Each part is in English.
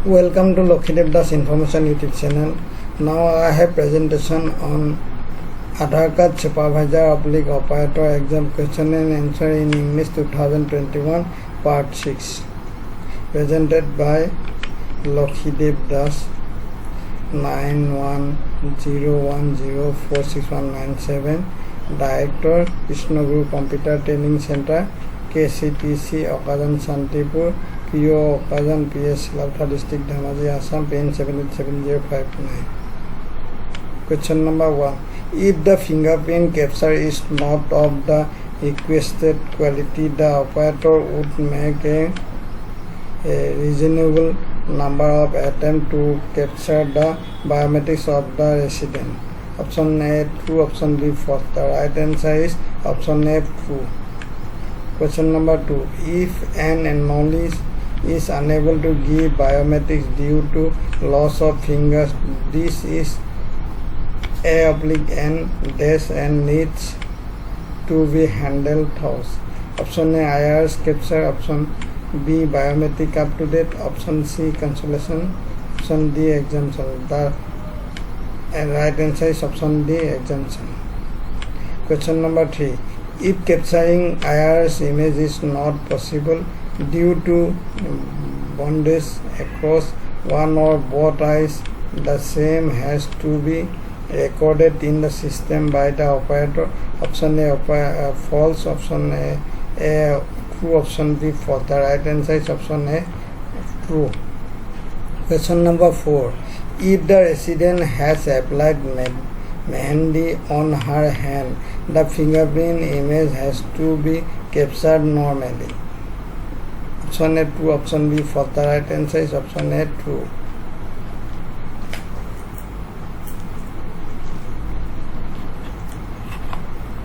Welcome to Lokhidev Das Information YouTube channel. Now I have presentation on Aadhaar Card Supervisor / Operator Exam Question and Answer in English 2021 Part 6, presented by Lokhidev Das 9101046197, Director, Krishnaguru Computer Training Center, KCTC, Okajan Santipur, PO Okajan, PS Lalpa District, Dhamaji, Assam, PIN 787059. Question number 1. If the fingerprint capture is not of the requested quality, the operator would make a reasonable number of attempts to capture the biometrics of the resident. Option A true, option B false. The right answer is option A true. Question number 2. If an anomaly is unable to give biometrics due to loss of fingers, this is A/N dash and needs to be handled thus. Option A IRS capture, option B biometric up to date, option C cancellation, option D exemption. The right answer is option D exemption. Question number 3. If capturing IRS image is not possible due to bondage across one or both eyes, the same has to be recorded in the system by the operator. Option A false, option A true, option B false. The right answer is option A true. Question number 4. If the resident has applied mehendi on her hand, the fingerprint image has to be captured normally. Option A true, option B false. The right answer is option A true.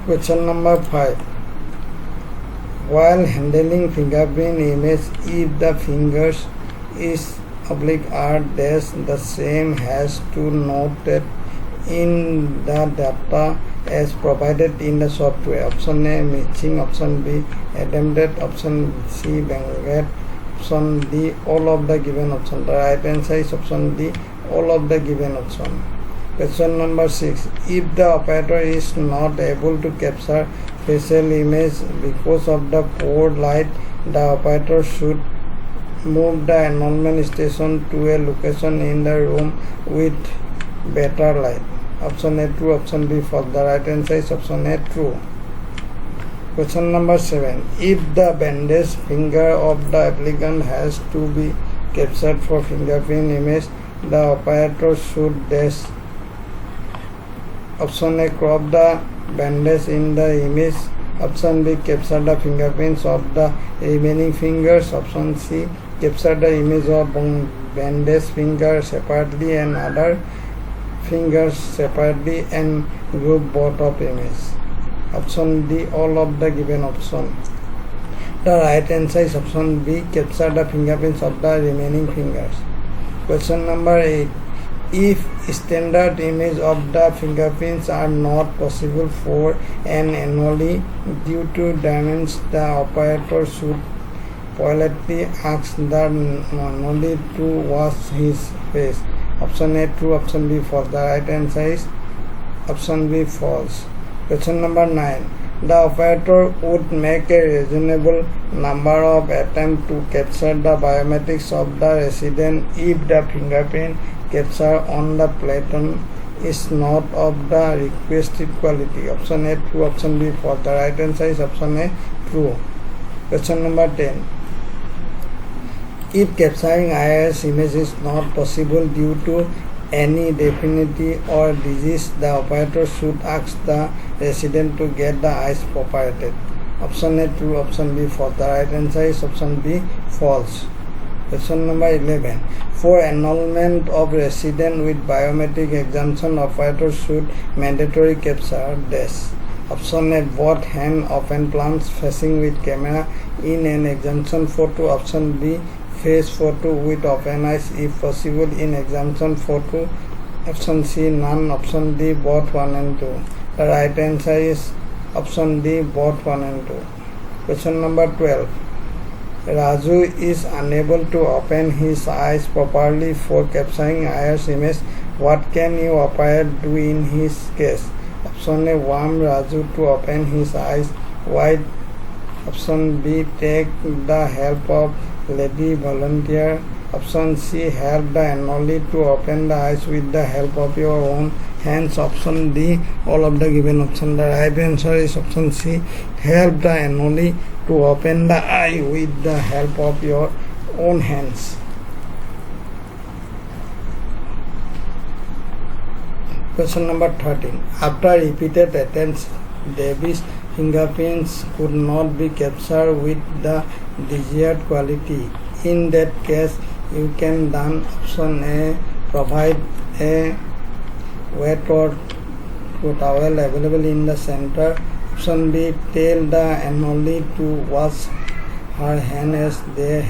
Question number 5. While handling fingerprint image, if the fingers is /are dash, the same has to noted in the data as provided in the software. Option A missing, option B attempted, option C banged, option D all of the given option. The right answer is option D all of the given option. Question number 6. If the operator is not able to capture facial image because of the poor light, the operator should move the enrollment station to a location in the room with better light. Option A true, option B false. The right answer is option A true. Question number 7. If the bandaged finger of the applicant has to be captured for fingerprint image, the operator should dash. Option A crop the bandage in the image, option B capture the fingerprints of the remaining fingers, option C capture the image of bandaged finger separately and other fingers separately and group both of image. Option D all of the given option. The right answer is option B capture the fingerprints of the remaining fingers. Question number 8. If standard image of the fingerprints are not possible for an anomaly due to damage, the operator should politely ask the anomaly to wash his face. Option A true, option B false. The right answer is option B false. Question number 9. The operator would make a reasonable number of attempts to capture the biometrics of the resident if the fingerprint capture on the platen is not of the requested quality. Option A true, option B false. The right answer is option A true. Question number 10. If capturing IRS image is not possible due to any deformity or disease, the operator should ask the resident to get the eyes operated. Option A true, option B false. The right answer is option B false. Question number 11. For enrollment of resident with biometric exemption, operator should mandatory capture dash. Option A both hand open palms facing with camera in an exemption photo. Option B face photo with open eyes if possible in exemption photo. Option C none. Option D both 1 and 2. The right answer is option D both 1 and 2. Question number 12. Raju is unable to open his eyes properly for capturing IR's image. What can your operator do in his case? Option A. Warn Raju to open his eyes wide. Option B. Take the help of lady volunteer. Option C. Help the anomaly to open the eyes with the help of your own hands. Option D. All of the given options. The right answer is option C. Help the anomaly to open the eye with the help of your own hands. Question number 13. After repeated attempts, Davis' fingerprints could not be captured with the desired quality. In that case, you can done option A. Provide a wet or towel available in the center. Option B. Tell the anomaly to wash her hands as they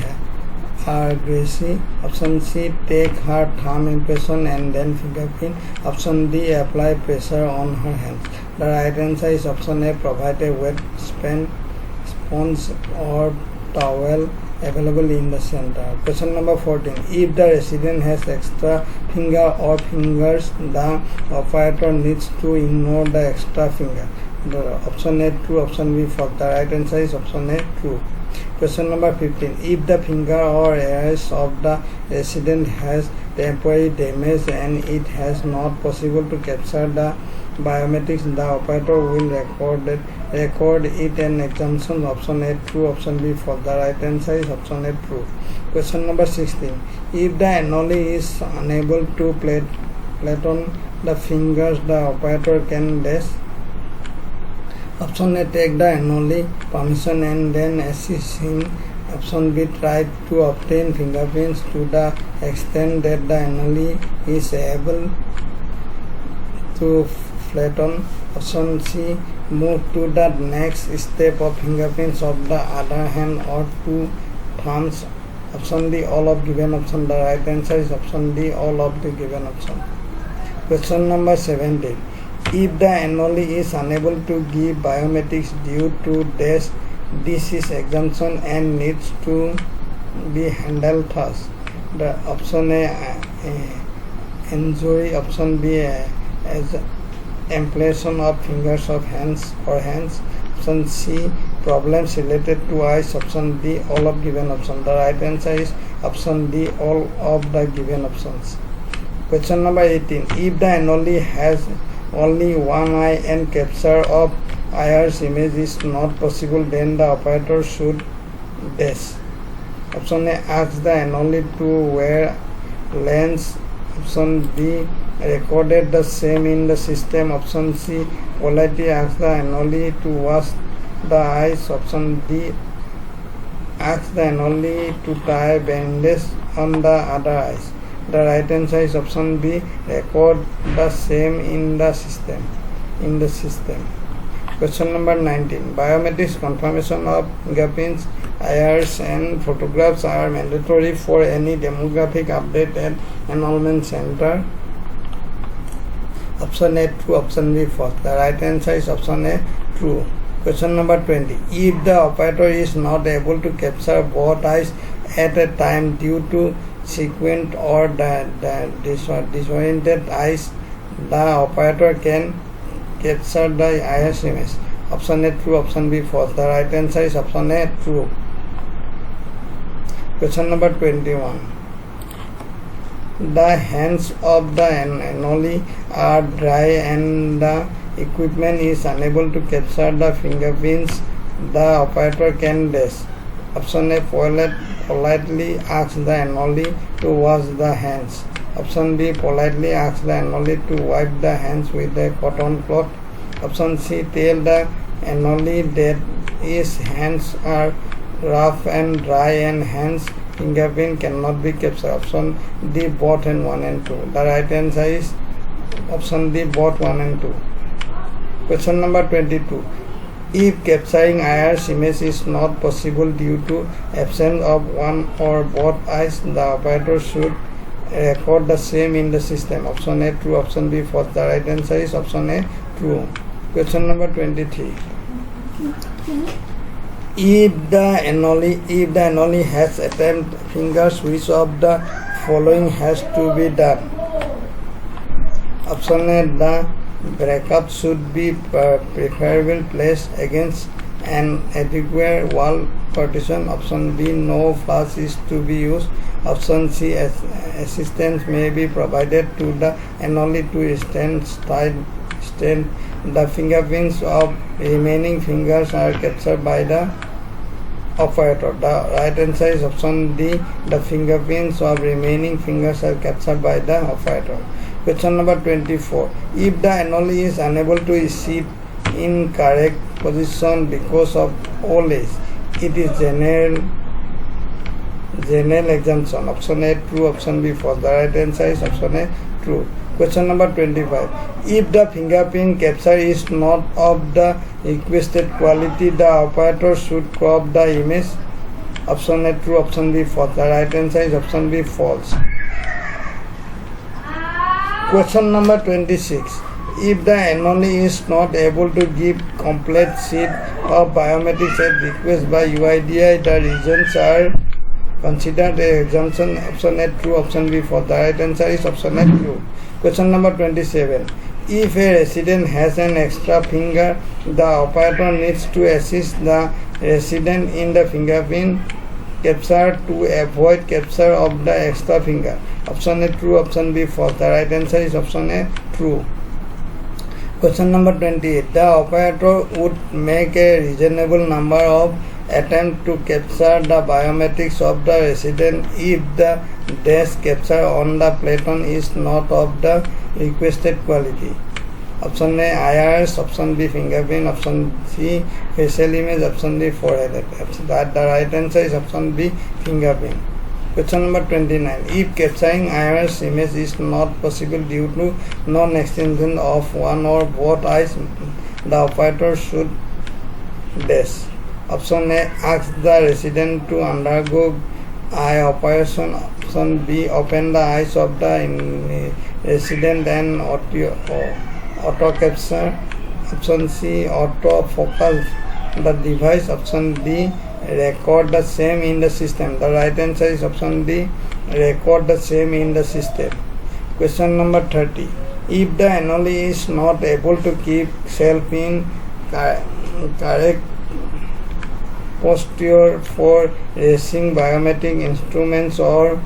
are greasy. Option C. Take her thumb impression and then fingerprint. Option D. Apply pressure on her hands. The right answer is option A. Provide a wet sponge or towel available in the center. Question number 14. If the resident has extra finger or fingers, the operator needs to ignore the extra finger. The option A true, option B false. The right answer is option A true. Question number 15. If the finger or ears of the resident has temporary damage and it has not possible to capture the biometrics, the operator will record it an exemption. Option A true, option B false. The right answer is option A true. Question number 16. If the anomaly is unable to flatten the fingers, the operator can dash. Option A. Take the anomaly permission and then assist him. Option B. Try to obtain fingerprints to the extent that the anomaly is able to flatten. Option C. Move to the next step of fingerprints of the other hand or two thumbs. Option D. All of given option. The right answer is option D. All of the given option. Question number 17. If the anomaly is unable to give biometrics due to disease exemption and needs to be handled thus. The option A. Injury. Option B. As amputation of fingers of hands or hands. Option C. Problems related to eyes. Option D. All of given options. The right answer is option D. All of the given options. Question number 18. If the anomaly has only one eye and capture of IR's image is not possible, then the operator should dash. Option A. Ask the anomaly to wear lens. Option B. Recorded the same in the system. Option C. Politely ask the anomaly to wash the eyes. Option D. Ask the anomaly to tie bandage on the other eyes. The right answer is option B. Record the same in the system. Question number 19. Biometrics confirmation of fingerprints, IRs and photographs are mandatory for any demographic update at enrollment center. Option A true, option B false. The right answer is option A true. Question number 20. If the operator is not able to capture both eyes at a time due to sequent or the disoriented eyes, the operator can capture the IR's image. Option A true, option B false. The right answer is option A true. Question number 21. The hands of the anomaly are dry and the equipment is unable to capture the fingerprints. The operator can dash. Option A. Politely ask the anomaly to wash the hands. Option B. Politely ask the anomaly to wipe the hands with a cotton cloth. Option C. Tell the anomaly that his hands are rough and dry and hence fingerprint cannot be captured. Option D. Both and 1 and 2. The right answer is option D. Both 1 and 2. Question number 22. If capturing IR's image is not possible due to absence of one or both eyes, the operator should record the same in the system. Option A true, option B false. The right answer is option A true. Question number 23. If the anomaly has attempt fingers, which of the following has to be done? Option A, the breakup should be preferably placed against an adequate wall partition. Option B, no flash is to be used. Option C, assistance may be provided to the anomaly to stand the fingerprints of remaining fingers are captured by the operator. The right answer is option D. The fingerprints of remaining fingers are captured by the operator. Question number 24. If the anomaly is unable to sit in correct position because of old age, it is general exemption. Option A true, option B false. The right answer is option A true. Question number 25. If the fingerprint capture is not of the requested quality, the operator should crop the image. Option A true, option B false. The right answer is option B false. Question number 26. If the anomaly is not able to give complete sheet of biometrics at request by UIDAI, the reasons are considered a exemption. Option A true, option B false. The right answer is option A true. Question number 27. If a resident has an extra finger, the operator needs to assist the resident in the fingerprint capture to avoid capture of the extra finger. Option A true, option B false. The right answer is option A true. Question number 28. The operator would make a reasonable number of attempts to capture the biometrics of the resident if the dash capture on the platon is not of the requested quality. Option A iris, option B fingerprint, option C facial image, option D forehead. The right answer is option B fingerprint. Question number 29. If capturing iris image is not possible due to non-extension of one or both eyes, the operator should dash. Option A ask the resident to undergo eye operation. Option B open the eyes of the resident and auto capture. Option C auto focus the device. Option D record the same in the system. The right answer is option D record the same in the system. Question number 30. If the anomaly is not able to keep self in correct posture for raising biometric instruments or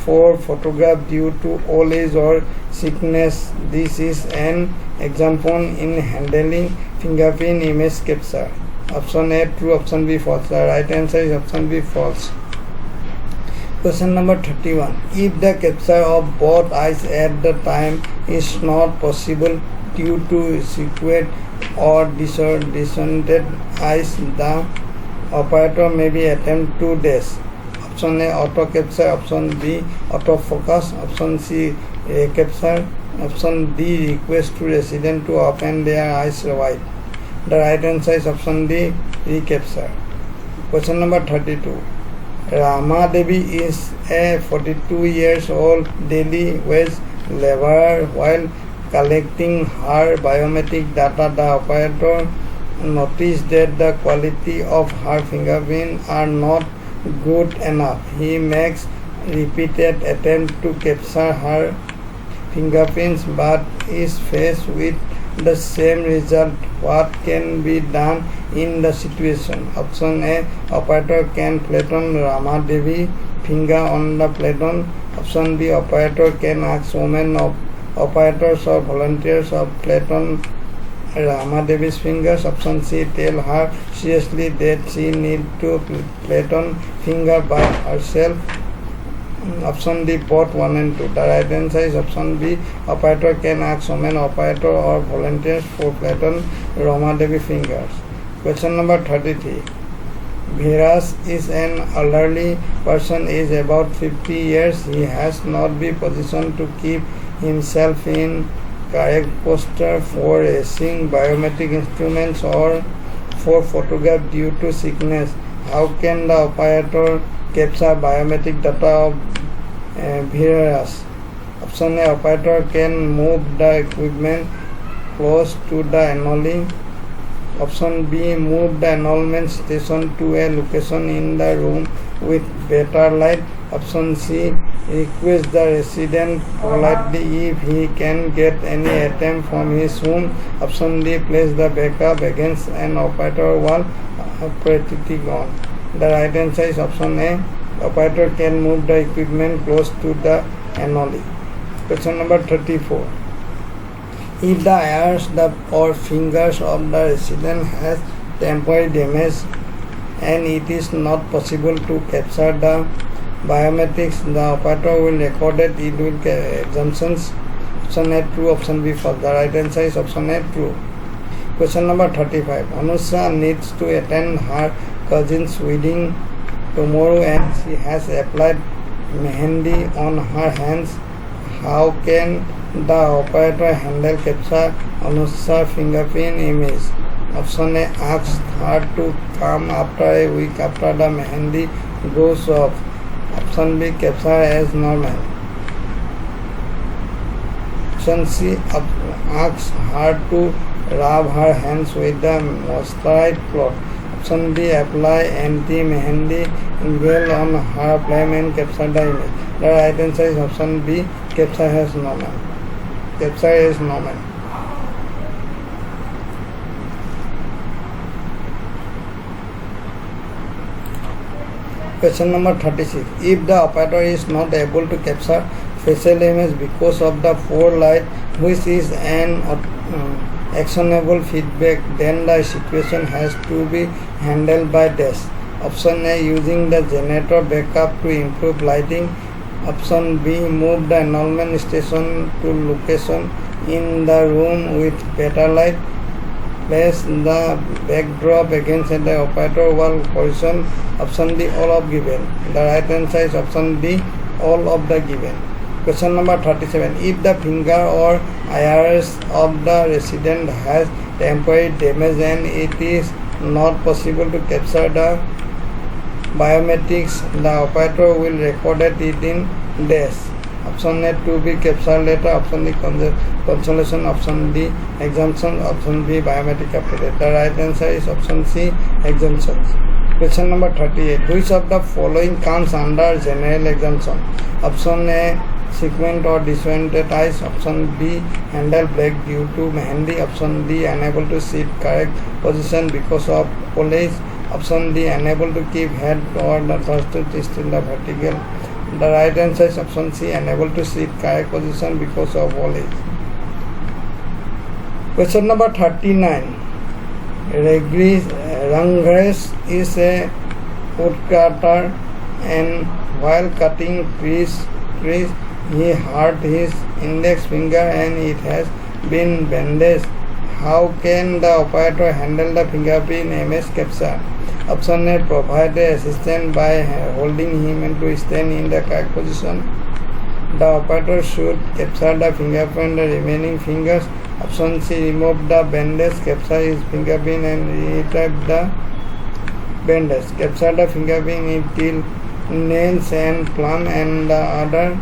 for photograph due to old age or sickness, this is an example in handling fingerprint image capture. Option A true, option B false. The right answer is option B false. Question number 31. If the capture of both eyes at the time is not possible due to sequent or disoriented eyes, the operator may be attempt to dash. Option A auto capture, option B auto focus, option C recapture, option D request to resident to open their eyes wide. The right answer is option D recapture. Question number 32. Rama Devi is a 42 years old daily wage laborer. While collecting her biometric data, the operator noticed that the quality of her fingerprints are not good enough. He makes repeated attempts to capture her fingerprints but is faced with the same result. What can be done in the situation? Option A operator can platon Rama Devi finger on the platon. Option B operator can ask women of operators or volunteers of platon Rama Devi's fingers. Option C tell her seriously that she need to platon finger by herself. Option D both 1 and 2. The right answer is option B. Operator can ask women operator or volunteers for platon Rama Devi fingers. Question number 33. Viras is an elderly person, is about 50 years. He has not been positioned to keep himself in correct posture for raising biometric instruments or for photograph due to sickness. How can the operator capture biometric data of Viras? Option A operator can move the equipment close to the anomaly. Option B, move the annulment station to a location in the room with better light. Option C, request the resident politely if he can get any attempt from his room. Option D, place the backup against an operator wall operating on. The right answer is option A. The operator can move the equipment close to the anomaly. Question number 34. If the ears or fingers of the resident has temporary damage and it is not possible to capture the biometrics, the operator will record it with exemptions. Option A true, option B false. The right answer is option A true. Question number 35. Anusha needs to attend her cousin's wedding tomorrow and she has applied mehendi on her hands. How can the operator handle capture Anusha's fingerprint image? Option A, asks her to come after a week after the mehendi goes off. Option B, capture as normal. Option C, asks her to rub her hands with the moisturized cloth. Option D, apply anti-mehendi gel on her palm and capture the image. The right answer is option B, capture as normal. Capture as normal. Question number 36. If the operator is not able to capture facial image because of the poor light, which is an actionable feedback, then the situation has to be handled by dash. Option A, using the generator backup to improve lighting. Option B, move the annulment station to location in the room with better light. Place the backdrop against the operator wall position. Option D, all of given. The right answer is option D, all of the given. Question number 37. If the finger or iris of the resident has temporary damage and it is not possible to capture the biometrics, the operator will record it in dash. Option A, to be captured later. Option D, consolation. Option D, exemption. Option B, biometric updated. The right answer is option C, exemptions. Question number 38. Which of the following comes under general exemption? Option A, sequent or disjointed eyes. Option B, handle black due to mehendi. Option D, unable to sit correct position because of college. Option D, unable to keep head or the thrusted still the vertical. The right answer is option C, unable to sit correct position because of old age. Question number 39. Rangres is a woodcutter and while cutting trees he hurt his index finger and it has been bandaged. How can the operator handle the fingerprint image capture? Option A, provide assistance by holding him to stand in the correct position. The operator should capture the fingerprint the remaining fingers. Option C, remove the bandage, capture his fingerprint and retrieve the bandage. Capture the fingerprint till nails and palm and the other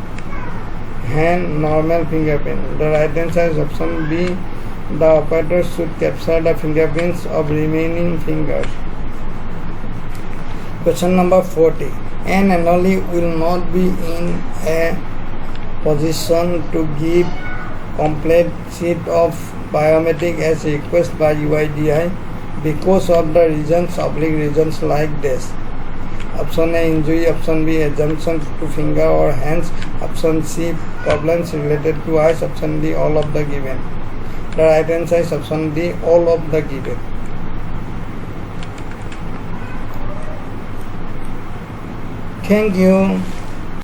hand normal fingerprint. The right answer is option B. The operator should capture the fingerprints of remaining fingers. Question number 40. An anomaly will not be in a position to give complete sheet of biometric as requested by UIDAI because of the reasons like this. Option A, injury. Option B, exemption to finger or hands. Option C, problems related to eyes. Option D, all of the given. The right answer is option D, all of the given. Thank you.